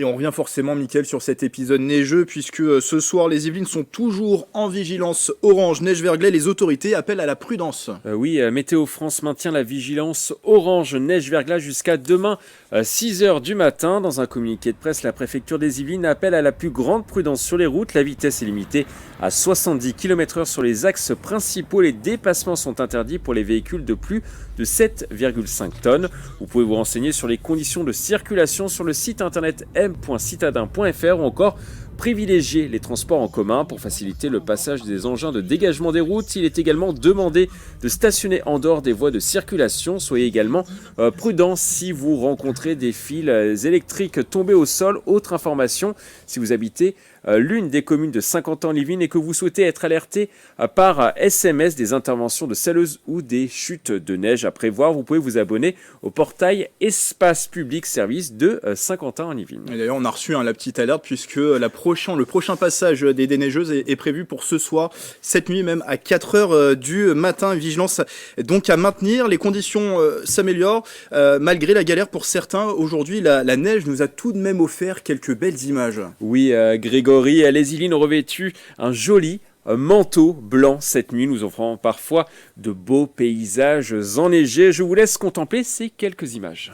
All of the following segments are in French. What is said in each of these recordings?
Et on revient forcément, Mickaël, sur cet épisode neigeux, puisque ce soir, les Yvelines sont toujours en vigilance orange, neige-verglas. Les autorités appellent à la prudence. Oui, Météo France maintient la vigilance orange neige-verglas jusqu'à demain 6 heures du matin. Dans un communiqué de presse, la préfecture des Yvelines appelle à la plus grande prudence sur les routes. La vitesse est limitée à 70 km/h sur les axes principaux. Les dépassements sont interdits pour les véhicules de plus de 7,5 tonnes. Vous pouvez vous renseigner sur les conditions de circulation sur le site internet m.citadin.fr ou encore privilégier les transports en commun pour faciliter le passage des engins de dégagement des routes. Il est également demandé de stationner en dehors des voies de circulation. Soyez également prudents si vous rencontrez des fils électriques tombés au sol. Autre information, si vous habitez l'une des communes de Saint-Quentin-en-Yvelines et que vous souhaitez être alerté par SMS des interventions de saleuses ou des chutes de neige à prévoir, vous pouvez vous abonner au portail Espace Public Service de Saint-Quentin-en-Yvelines. Et d'ailleurs, on a reçu la petite alerte puisque le prochain passage des déneigeuses est prévu pour ce soir, cette nuit même à 4 heures du matin. Vigilance donc à maintenir. Les conditions s'améliorent malgré la galère pour certains. Aujourd'hui, la neige nous a tout de même offert quelques belles images. Oui, Grégory, les Yvelines ont revêtu un joli manteau blanc cette nuit, nous offrant parfois de beaux paysages enneigés. Je vous laisse contempler ces quelques images.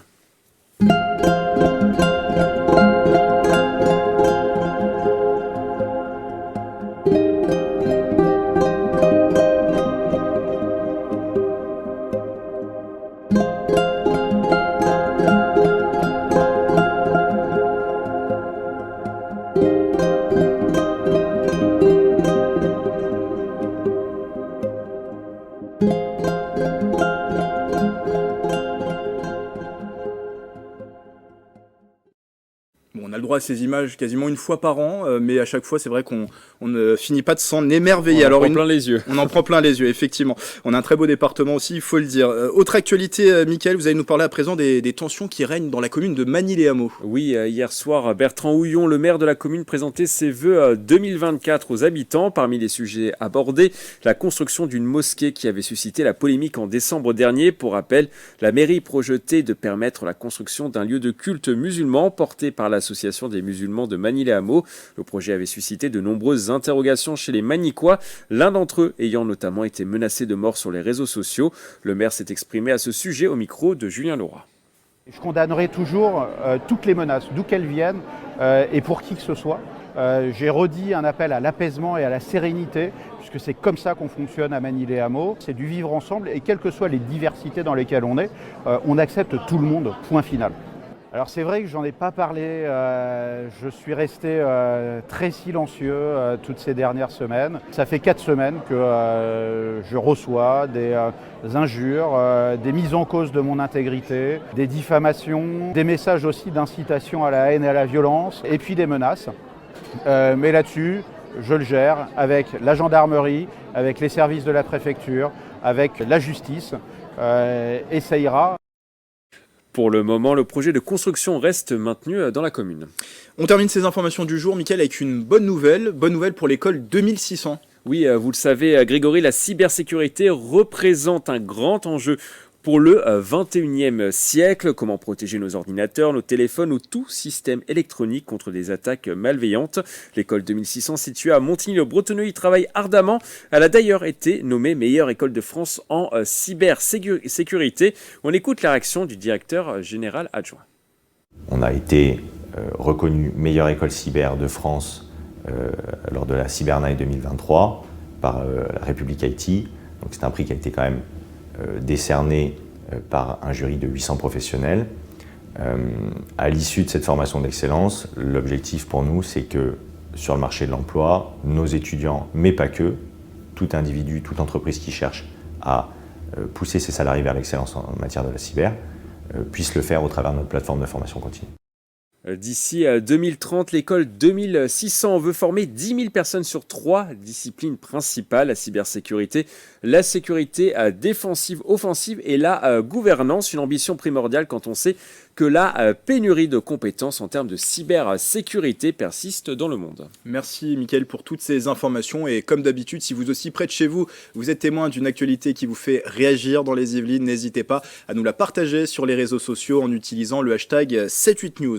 Bon, on a le droit à ces images quasiment une fois par an, mais à chaque fois, c'est vrai qu'on ne finit pas de s'en émerveiller. On en prend plein les yeux. On en prend plein les yeux, effectivement. On a un très beau département aussi, il faut le dire. Autre actualité, Mickaël, vous allez nous parler à présent des tensions qui règnent dans la commune de Magny-les-Hameaux. Oui, hier soir, Bertrand Houillon, le maire de la commune, présentait ses vœux 2024 aux habitants. Parmi les sujets abordés, la construction d'une mosquée qui avait suscité la polémique en décembre dernier. Pour rappel, la mairie projetait de permettre la construction d'un lieu de culte musulman porté par l'Association des musulmans de Magny-les-Hameaux. Le projet avait suscité de nombreuses interrogations chez les Magnicois, l'un d'entre eux ayant notamment été menacé de mort sur les réseaux sociaux. Le maire s'est exprimé à ce sujet au micro de Julien Laurat. Je condamnerai toujours toutes les menaces, d'où qu'elles viennent et pour qui que ce soit. J'ai redit un appel à l'apaisement et à la sérénité, puisque c'est comme ça qu'on fonctionne à Magny-les-Hameaux. C'est du vivre ensemble et quelles que soient les diversités dans lesquelles on accepte tout le monde, point final. Alors c'est vrai que j'en ai pas parlé, je suis resté très silencieux toutes ces dernières semaines. Ça fait 4 semaines que je reçois des injures, des mises en cause de mon intégrité, des diffamations, des messages aussi d'incitation à la haine et à la violence, et puis des menaces. Mais là-dessus, je le gère avec la gendarmerie, avec les services de la préfecture, avec la justice, et ça ira. Pour le moment, le projet de construction reste maintenu dans la commune. On termine ces informations du jour, Mickaël, avec une bonne nouvelle pour l'école 2600. Oui, vous le savez, Grégory, la cybersécurité représente un grand enjeu pour le 21e siècle. Comment protéger nos ordinateurs, nos téléphones ou tout système électronique contre des attaques malveillantes. L'école 2600, située à Montigny-le-Bretonneux, y travaille ardemment. Elle a d'ailleurs été nommée meilleure école de France en cybersécurité. On écoute la réaction du directeur général adjoint. On a été reconnu meilleure école cyber de France lors de la Cyber Night 2023 par la République Haïti. Donc c'est un prix qui a été quand même décerné par un jury de 800 professionnels. À l'issue de cette formation d'excellence, l'objectif pour nous, c'est que sur le marché de l'emploi, nos étudiants, mais pas que, tout individu, toute entreprise qui cherche à pousser ses salariés vers l'excellence en matière de la cyber, puisse le faire au travers de notre plateforme de formation continue. D'ici 2030, l'école 2600 veut former 10 000 personnes sur 3 disciplines principales, la cybersécurité, la sécurité défensive, offensive et la gouvernance. Une ambition primordiale quand on sait que la pénurie de compétences en termes de cybersécurité persiste dans le monde. Merci Mickaël pour toutes ces informations et comme d'habitude, si vous aussi près de chez vous, vous êtes témoin d'une actualité qui vous fait réagir dans les Yvelines, n'hésitez pas à nous la partager sur les réseaux sociaux en utilisant le hashtag 78news.